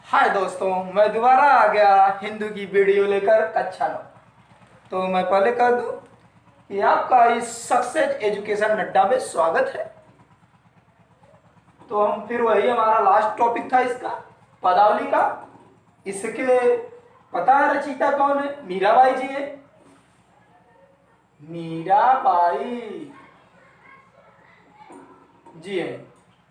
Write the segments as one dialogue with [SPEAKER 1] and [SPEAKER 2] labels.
[SPEAKER 1] हाय दोस्तों, मैं दोबारा आ गया हिंदू की वीडियो लेकर कक्षा 9। तो मैं पहले कह दूं कि आपका इस सक्सेस एजुकेशन अड्डा में स्वागत है। तो हम फिर वही हमारा लास्ट टॉपिक था इसका, पदावली का। इसके पता है रचयिता कौन है? मीराबाई जी है। मीराबाई जी है।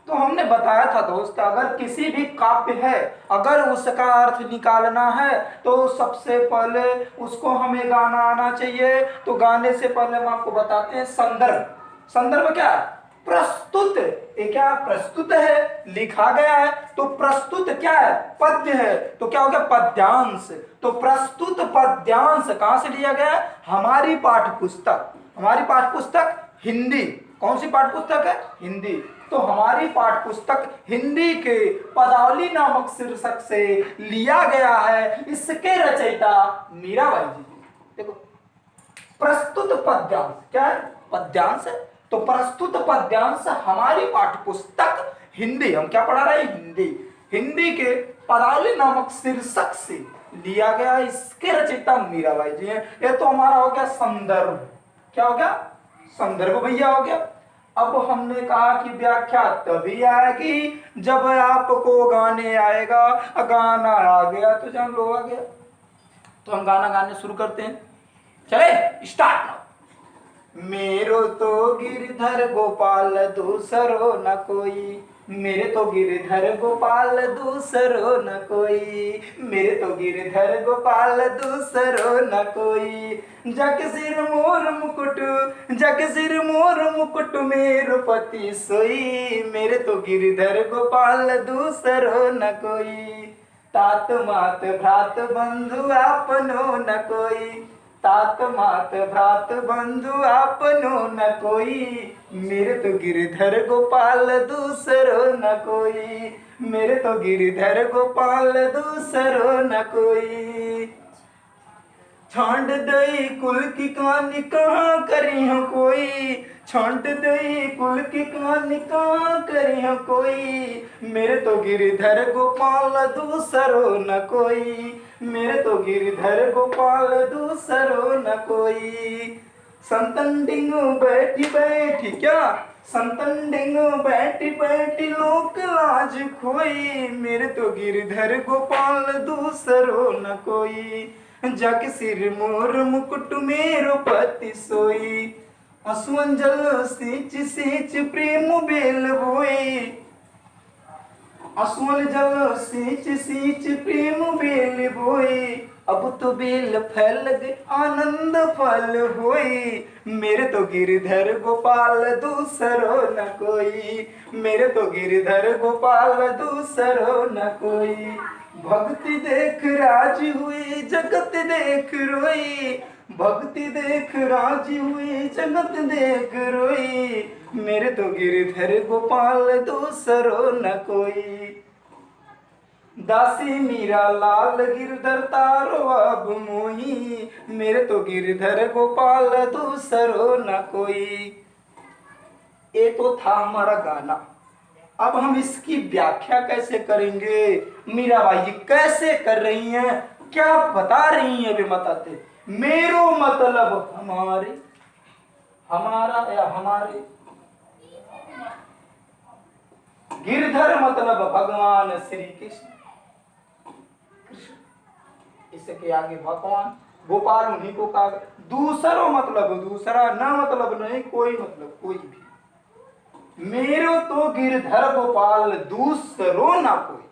[SPEAKER 1] तो हमने बताया था दोस्त, अगर किसी भी काव्य है, अगर उसका अर्थ निकालना है तो सबसे पहले उसको हमें गाना आना चाहिए। तो गाने से पहले हम आपको बताते हैं संदर्भ। संदर्भ क्या है? प्रस्तुत। ये क्या प्रस्तुत है, लिखा गया है। तो प्रस्तुत क्या है? पद्य है। तो क्या हो गया? पद्यांश। तो प्रस्तुत पद्यांश कहां से लिया गया है? हमारी पाठ्य पुस्तक। हमारी पाठ्य पुस्तक हिंदी। कौन सी पाठ्य पुस्तक है? हिंदी। तो हमारी पाठ्य पुस्तक हिंदी के पदावली नामक शीर्षक से लिया गया है। इसके रचयिता मीराबाई जी। देखो, प्रस्तुत पद्यांश क्या है? पद्यांश है। तो प्रस्तुत पद्यांश हमारी पाठ्य पुस्तक हिंदी, हम क्या पढ़ा रहे हैं? हिंदी। हिंदी के पदावली नामक शीर्षक से लिया गया। इसके रचयिता मीराबाई जी हैं। ये तो हमारा हो गया संदर्भ। क्या हो गया? संदर्भ भैया हो गया। अब हमने कहा कि व्याख्या तभी आएगी जब आपको गाने आएगा। गाना आ गया तो जान लो आ गया। तो हम गाना गाने शुरू करते हैं। चले स्टार्ट। मेरो तो गिरधर गोपाल दूसरो न कोई। मेरे तो गिरधर गोपाल दूसरो न कोई। मेरे तो गिरधर गोपाल दूसरो न कोई। जग सिर मोर मुकुट, जग सिर मोर मुकुट मेरो पति सोई। मेरे तो गिरधर गोपाल दूसरो न कोई। तात मात भ्रात बंधु आपनो न कोई। तात मात भ्रात बंधु आपनो न कोई। मेरे तो गिरधर गोपाल दूसरो न कोई। मेरे तो गिरधर गोपाल दूसरो न कोई। छांड दई कुल की कहानी कहाँ करी हो कोई। छांड दई कुल की कहानी कहाँ करी हो कोई। मेरे तो गिरधर गोपाल दूसरो न कोई। मेरे तो गिरधर गोपाल दूसरो न कोई। संतन डिंगो बैठी बैठी क्या? संतन डिंगो बैठी बैठी लोक लाज खोई। मेरे तो गिरधर गोपाल दूसरो न कोई। जग सिर मोर मुकुट मेरो पति सोई। असुवन जल सींच सींच प्रेम बेल बोई। असुवन जल सींच सींच प्रेम बेल बोई। अब तो बेल फैल गई आनंद फल होई। मेरे तो गिरधर गोपाल दूसरो न कोई। मेरे तो गिरधर गोपाल दूसरो न कोई। भक्ति देख राज हुई जगत देख रोई। भक्ति देख राज हुई जगत देख रोई। मेरे तो गिरधर गोपाल दूसरो न कोई। दासी मीरा लाल गिरधर तारो अब मोही। मेरे तो गिरधर गोपाल दूसरो न कोई। ये तो था हमारा गाना। अब हम इसकी व्याख्या कैसे करेंगे? मीराबाई जी कैसे कर रही हैं, क्या बता रही हैं, वे बताते। मेरो मतलब हमारे, हमारा या हमारे। गिरधर मतलब भगवान श्री कृष्ण। इसके आगे भगवान, गोपाल उन्हीं को कहा। दूसरो मतलब दूसरा, न मतलब नहीं, कोई मतलब कोई भी। मेरो तो गिरधर गोपाल दूसरो ना कोई।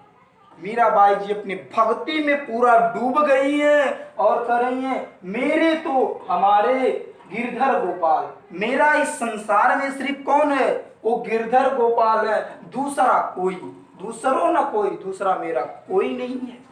[SPEAKER 1] मीराबाई जी अपनी भक्ति में पूरा डूब गई हैं और कह रही हैं मेरे तो हमारे गिरधर गोपाल। मेरा इस संसार में सिर्फ कौन है? वो गिरधर गोपाल है, दूसरा कोई। दूसरो ना कोई, दूसरा मेरा कोई नहीं है।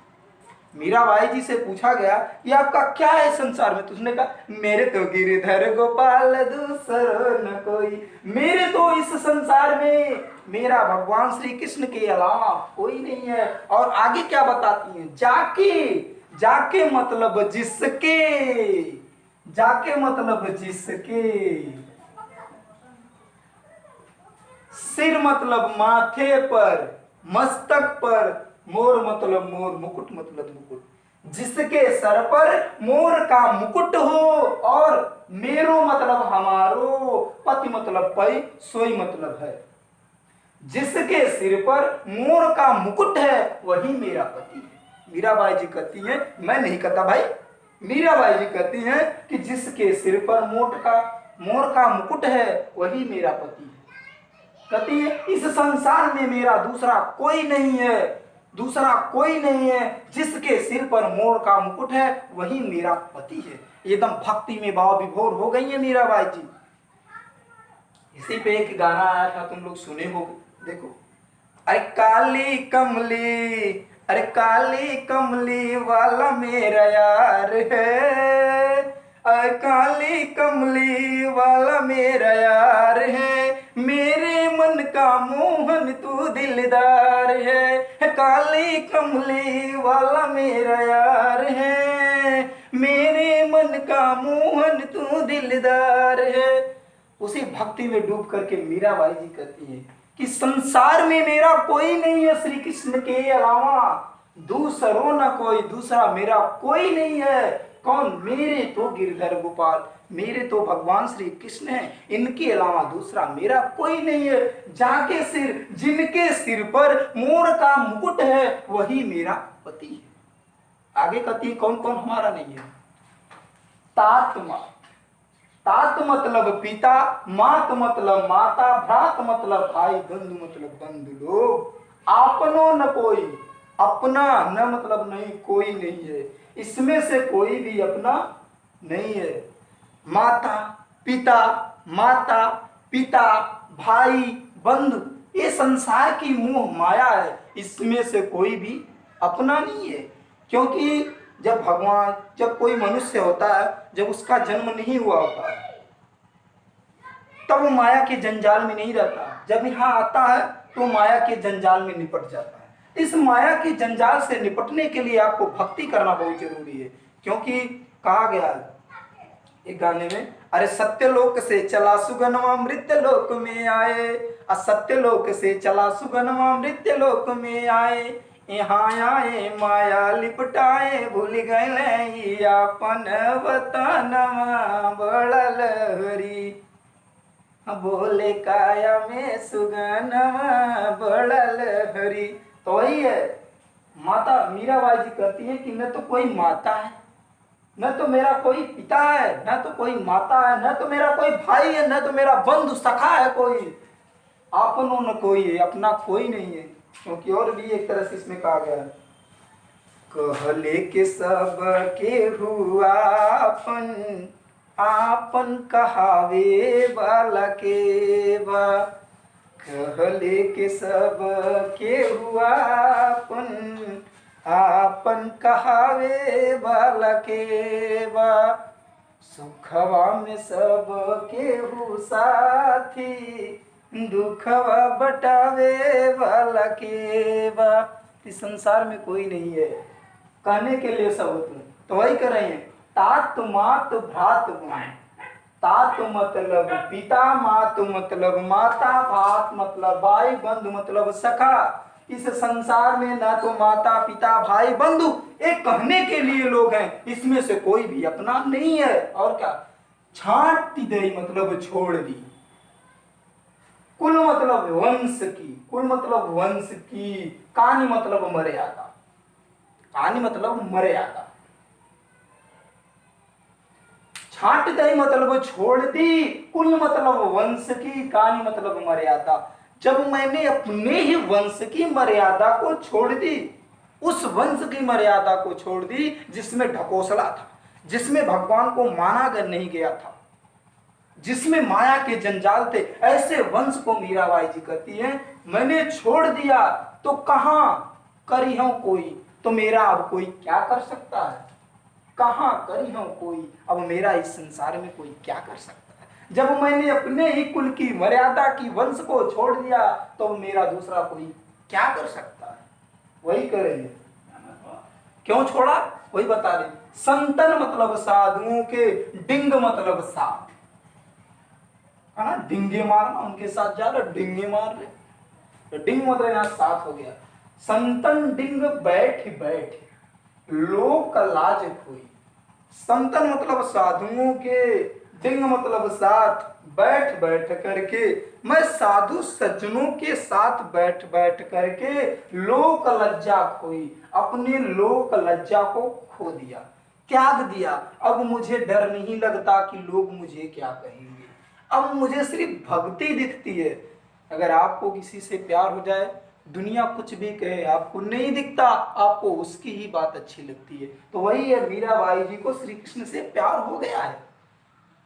[SPEAKER 1] मीराबाई जी से पूछा गया कि आपका क्या है संसार में? तो उसने कहा मेरे तो गिरधर गोपाल दूसरो न कोई। मेरे तो इस संसार में मेरा भगवान श्री कृष्ण के अलावा कोई नहीं है। और आगे क्या बताती हैं? जाके, जाके मतलब जिसके, जाके मतलब जिसके। सिर मतलब माथे पर, मस्तक पर, मोर मतलब मोर, मुकुट मतलब मुकुट। जिसके सर पर मोर का मुकुट हो, और मेरो मतलब हमारो, पति मतलब पै, सोई मतलब है। जिसके सिर पर मोर का मुकुट है वही मेरा पति है। मीराबाई जी कहती हैं, मैं नहीं कहता भाई, मीराबाई जी कहती हैं कि जिसके सिर पर मोर का मुकुट है वही मेरा पति है। कहती है इस संसार में मेरा दूसरा कोई नहीं है, दूसरा कोई नहीं है, जिसके सिर पर मोर का मुकुट है वही मेरा पति है। एकदम भक्ति में भाव विभोर हो गई है मीराबाई जी। इसी पे एक गाना आया था, तुम लोग सुने हो, देखो। अरे काली कमली, अरे काली कमली वाला मेरा यार है, अरे काली कमली वाला मेरा यार है, मेरे मन का मोहन तू दिलदार है, काली कमली वाला मेरा यार है, मेरे मन का मोहन तू दिलदार है। उसी भक्ति में डूब करके मीराबाई जी कहती है कि संसार में मेरा कोई नहीं है श्री कृष्ण के अलावा, दूसरो न कोई, दूसरा मेरा कोई नहीं है। कौन? मेरे तो गिरधर गोपाल, मेरे तो भगवान श्री कृष्ण हैं, इनके अलावा दूसरा मेरा कोई नहीं है। जाके सिर, जिनके सिर पर मोर का मुकुट है वही मेरा पति है। आगे कहती है कौन कौन हमारा नहीं है? तात्मा, तात मतलब पिता, मात मतलब माता, भ्रात मतलब भाई, बंधु मतलब बंधु लोग। आपनो न कोई, अपना न मतलब नहीं, कोई नहीं है, इसमें से कोई भी अपना नहीं है। माता पिता, माता पिता, भाई बंधु, ये संसार की मोह माया है, इसमें से कोई भी अपना नहीं है। क्योंकि जब कोई मनुष्य होता है, जब उसका जन्म नहीं हुआ होता है, तब वो माया के जंजाल में नहीं रहता। जब यहाँ आता है तो माया के जंजाल में निपट जाता है। इस माया के जंजाल से निपटने के लिए आपको भक्ति करना बहुत जरूरी है। क्योंकि कहा गया है एक गाने में, अरे सत्यलोक से चला सुगनमा मृत्यु लोक में आए, असत्य लोक से चला सुगनमा मृत्यु लोक में आए, यहाँ आए माया लिपटाए, भूल गए अपन वतनवा बड़ा लहरी, बोले काया में सुगनमा बड़ा लहरी। तो वही है, माता मीराबाई जी कहती है कि न तो कोई माता है, न तो मेरा कोई पिता है, न तो कोई माता है, न तो मेरा कोई भाई है, न तो मेरा बंधु सखा है कोई, आपनो न कोई है, अपना कोई नहीं है। क्योंकि और भी एक तरह से इसमें कहा गया, कहले के सब के हुआ अपन, आपन कहावे वाला के बा, कहले के सब के हुआ अपन, आपन कहावे वाला के बा, सुखवा में सब केहू साथी, दुखवा बटावे वाला के बा। इस संसार में कोई नहीं है, कहने के लिए सब तुम। तो वही कर रहे हैं, तात मात भ्रात गुण, तात मतलब पिता, मात मतलब माता, भात मतलब भाई, बंधु मतलब सखा। इस संसार में ना तो माता पिता भाई बंधु, एक कहने के लिए लोग हैं, इसमें से कोई भी अपना नहीं है। और क्या? छांट दी मतलब छोड़ दी, कुल मतलब वंश की, कुल मतलब वंश की, कानी मतलब मर्यादा, कानी मतलब मर्यादा, छांट दी मतलब छोड़ दी, कुल मतलब वंश की, कानी मतलब मर्यादा। जब मैंने अपने ही वंश की मर्यादा को छोड़ दी, उस वंश की मर्यादा को छोड़ दी जिसमें ढकोसला था, जिसमें भगवान को माना नहीं गया था, जिसमें माया के जंजाल थे, ऐसे वंश को मीराबाई जी कहती है मैंने छोड़ दिया। तो कहां करी हूं कोई, तो मेरा अब कोई क्या कर सकता है? कहां करी हूं कोई, अब मेरा इस संसार में कोई क्या कर सकता है? जब मैंने अपने ही कुल की मर्यादा की वंश को छोड़ दिया, तो मेरा दूसरा कोई क्या कर सकता है? वही करेंगे। क्यों छोड़ा? वही बता दे। संतन मतलब साधुओं के, डिंग मतलब साथ, है ना, डिंगे मारना, उनके साथ जा रहे डिंगे मार रहे, तो डिंग मतलब यहाँ साथ हो गया। संतन डिंग बैठ बैठ लोक लाज खोई। संतन मतलब साधुओं के, डिंग मतलब साथ, बैठ बैठ करके मैं साधु सज्जनों के साथ बैठ बैठ करके लोक लज्जा खोई, अपने लोक लज्जा को खो दिया, त्याग दिया। अब मुझे डर नहीं लगता कि लोग मुझे क्या कहेंगे, अब मुझे सिर्फ भक्ति दिखती है। अगर आपको किसी से प्यार हो जाए, दुनिया कुछ भी कहे आपको नहीं दिखता, आपको उसकी ही बात अच्छी लगती है। तो वही है, मीराबाई जी को श्री कृष्ण से प्यार हो गया है।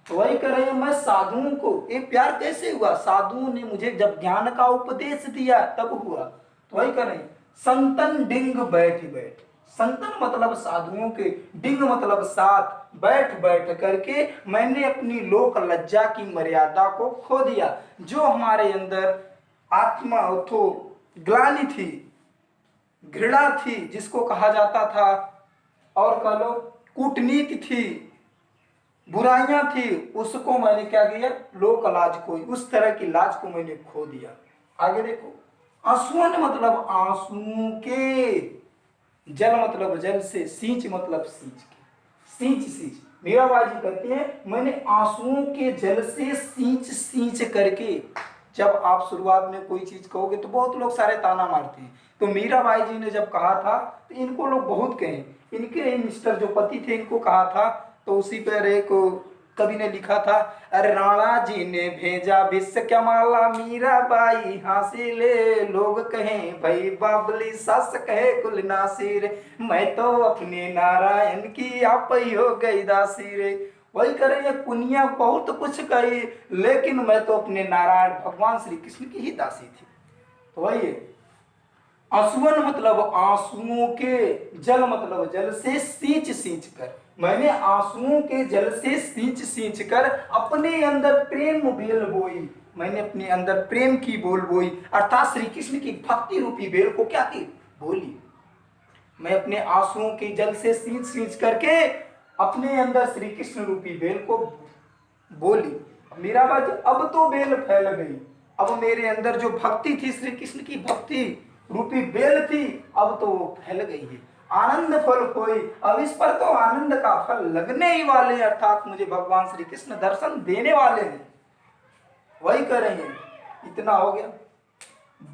[SPEAKER 1] तो वही कर रहे हैं, मैं साधुओं को, ये प्यार कैसे हुआ, साधुओं ने मुझे जब ज्ञान का उपदेश दिया तब हुआ। तो वही कर रहे हैं, संतन डिंग बैठ बैठ, संतन मतलब साधुओं के, डिंग मतलब साथ, बैठ बैठ करके मैंने अपनी लोक लज्जा की मर्यादा को खो दिया। जो हमारे अंदर आत्मा तो ग्लानि थी, घृणा थी जिसको कहा जाता था, और कह लो कूटनीति थी, बुराइयां थी, उसको मैंने क्या किया, लोक लाज खोई, उस तरह की लाज को मैंने खो दिया। आगे देखो, आंसुअन मतलब आंसुओं के, जल मतलब जल से, सींच मतलब सींच के, सींच सींच। मीराबाई जी कहती हैं मैंने आंसुओं के जल से सींच सींच करके। जब आप शुरुआत में कोई चीज कहोगे तो बहुत लोग सारे ताना मारते हैं, तो मीराबाई जी ने जब कहा था तो इनको लोग बहुत कहे, इनके मिस्टर जो पति थे इनको कहा था, तो उसी पर एक कवि ने लिखा था, अरे राणा जी ने भेजा विश्व क्या माला, मीराबाई हासिल ले, लोग कहें भाई बाबली, सस कहे कुल नासिर, मैं तो अपने नारायण की आप ही हो गई दासी रे। वही करेंगे, पुनिया बहुत कुछ कही, लेकिन मैं तो अपने नारायण भगवान श्री कृष्ण की ही दासी थी। तो वही है, आंसुअन मतलब आंसुओं के, जल मतलब जल से, सींच सींच कर, मैंने आंसुओं के जल से सींच सींच कर अपने अंदर प्रेम बेल बोई, मैंने अपने अंदर प्रेम की बोल बोई, अर्थात श्री कृष्ण की भक्ति रूपी बेल को क्या की, बोली। मैं अपने आंसुओं के जल से सींच सींच करके अपने अंदर श्री कृष्ण रूपी बेल को बोली। मीराबाई, अब तो बेल फैल गई, अब मेरे अंदर जो भक्ति थी, श्री कृष्ण की भक्ति रूपी बेल थी, अब तो वो फैल गई है। आनंद फल कोई, अब इस पर तो आनंद का फल लगने ही वाले हैं, अर्थात मुझे भगवान श्री कृष्ण दर्शन देने वाले हैं। वही कर रहे हैं, इतना हो गया।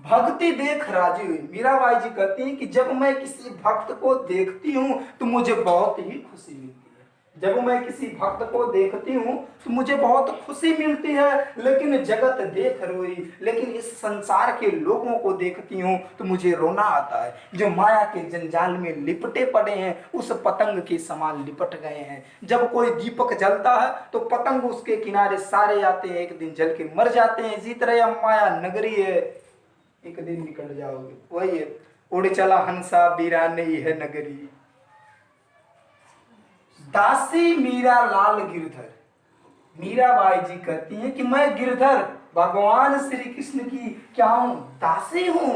[SPEAKER 1] भक्ति देख राजी हुई। मीराबाई जी कहती हैं कि जब मैं किसी भक्त को देखती हूं तो मुझे बहुत ही खुशी मिलती है, जब मैं किसी भक्त को देखती हूँ तो मुझे बहुत खुशी मिलती है, लेकिन जगत देख रोई, लेकिन इस संसार के लोगों को देखती हूँ तो मुझे रोना आता है, जो माया के जंजाल में लिपटे पड़े हैं, उस पतंग के समान लिपट गए हैं। जब कोई दीपक जलता है तो पतंग उसके किनारे सारे आते हैं, एक दिन जल के मर जाते हैं। इसी तरह यह माया नगरी है, एक दिन निकल जाओगे। वही है, उड़ चला हंसा वीराने है नगरी, दासी मीरा लाल गिरधर। मीराबाई जी कहती हैं कि मैं गिरधर भगवान श्री कृष्ण की क्या हूं, दासी हूं।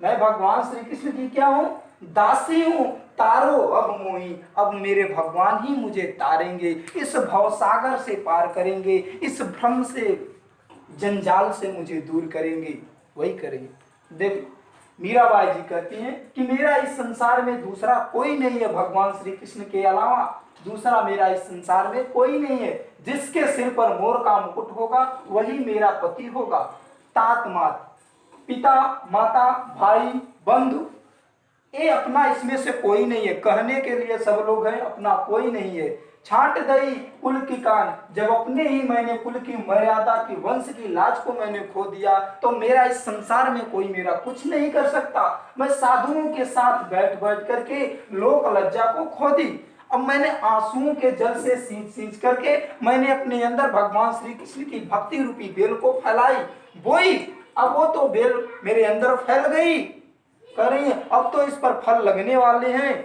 [SPEAKER 1] मैं भगवान श्री कृष्ण की क्या हूं, दासी हूं। तारो अब मोही, अब मेरे भगवान ही मुझे तारेंगे, इस भवसागर से पार करेंगे, इस भ्रम से, जंजाल से मुझे दूर करेंगे। वही करेंगे। देखो, मीराबाई जी कहती हैं कि मेरा इस संसार में दूसरा कोई नहीं है, भगवान श्री कृष्ण के अलावा दूसरा मेरा इस संसार में कोई नहीं है। जिसके सिर पर मोर का मुकुट होगा वही मेरा पति होगा। तात मात, पिता माता भाई बंधु, ये अपना इसमें से कोई नहीं है। कहने के लिए सब लोग हैं, अपना कोई नहीं है। छांट दई कुल की कान, जब अपने ही मैंने कुल की मर्यादा की, वंश की लाज को मैंने खो दिया तो मेरा इस संसार में कोई मेरा कुछ नहीं कर सकता। मैं साधुओं के साथ बैठ बैठ करके लोक लज्जा को खो दी। अब मैंने आंसुओं के जल से सींच सींच करके मैंने अपने अंदर भगवान श्री कृष्ण की भक्ति रूपी बेल को फैलाई, बोई। अब वो तो बेल मेरे अंदर फैल गई, कह रही है अब तो इस पर फल लगने वाले हैं।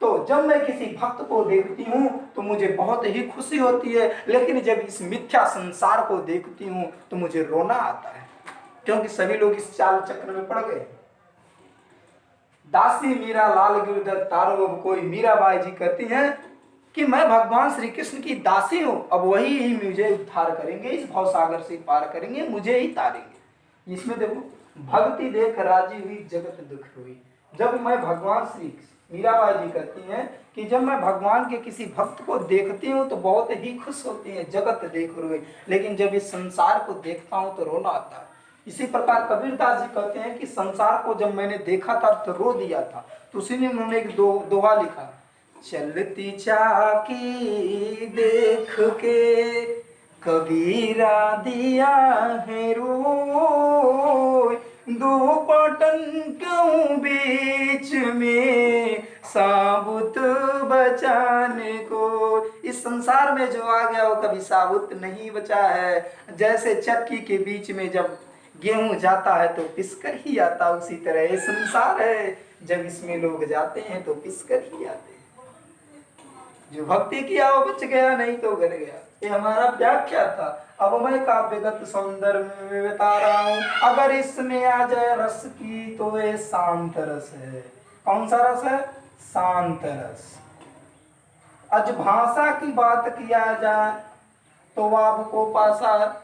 [SPEAKER 1] तो जब मैं किसी भक्त को देखती हूँ तो मुझे बहुत ही खुशी होती है, लेकिन जब इस मिथ्या संसार को देखती हूँ तो मुझे रोना आता है, क्योंकि सभी लोग इस चाल चक्र में पड़ गए। दासी मीरा लाल गिरधर तारो अब कोई। मीराबाई जी कहती हैं कि मैं भगवान श्री कृष्ण की दासी हूँ, अब वही ही मुझे उद्धार करेंगे, इस भवसागर से पार करेंगे, मुझे ही तारेंगे। इसमें देखो, भक्ति देख राजी हुई जगत दुख हुई। जब मैं भगवान श्री मीराबाई जी कहती हैं कि जब मैं भगवान के किसी भक्त को देखती हूँ तो बहुत ही खुश होती हैं, जगत देख रोई, लेकिन जब इस संसार को देखता हूँ तो रोना आता है। इसी प्रकार कबीरदास जी कहते हैं कि संसार को जब मैंने देखा था तो रो दिया था। तो उसी ने उन्होंने एक दोहा लिखा, चलती चाकी देख के कबीरा दिया है रोय, दो पटन क्यों बीच में साबुत बचाने को। इस संसार में जो आ गया वो कभी साबुत नहीं बचा है। जैसे चक्की के बीच में जब गेहूं जाता है तो पिसकर ही आता, उसी तरह ये संसार है, जब इसमें लोग जाते हैं तो पिसकर ही आते हैं। जो भक्ति किया वो बच गया, नहीं तो गिर गया। ये हमारा व्याख्या था। अब मैं काव्यगत सौंदर्य में बता रहा हूँ। अगर इसमें आ जाए रस की तो ये शांत रस है। कौन सा रस है? शांत रस। आज भाषा की बात किया जाए तो आपको पासा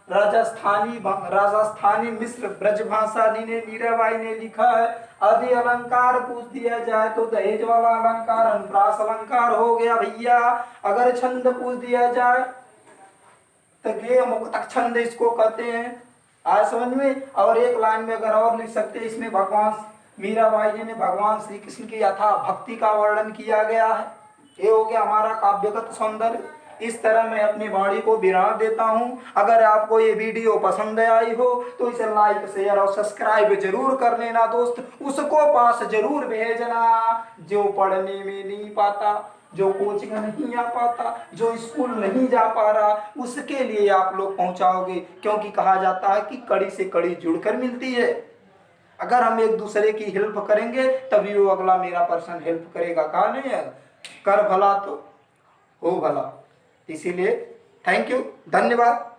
[SPEAKER 1] राजस्थानी मिश्र ब्रज भाषा ने मीराबाई ने लिखा है। आदि अलंकार पूछ दिया जाए तो दहेज वाला अलंकार अनुप्रास अलंकार हो गया भैया। अगर छंद पूछ दिया जाए तो गे मुक्तक छंद इसको कहते हैं। आज समझ में। और एक लाइन में अगर और लिख सकते हैं, इसमें भगवान मीराबाई जी ने भगवान श्री कृष्ण की यथा भक्ति का वर्णन किया गया है। ये हो गया हमारा काव्यगत सौंदर्य। इस तरह मैं अपनी वाणी को विराम देता हूँ। अगर आपको ये वीडियो पसंद आई हो तो इसे लाइक शेयर और सब्सक्राइब जरूर कर लेना दोस्त। उसको पास जरूर भेजना जो पढ़ने में नहीं पाता, जो कोचिंग नहीं आ पाता, जो स्कूल नहीं जा पा रहा, उसके लिए आप लोग पहुंचाओगे। क्योंकि कहा जाता है कि कड़ी से कड़ी जुड़कर मिलती है। अगर हम एक दूसरे की हेल्प करेंगे तभी वो अगला मेरा पर्सन हेल्प करेगा। कहा नहीं है, कर भला तो हो भला। इसीलिए थैंक यू, धन्यवाद।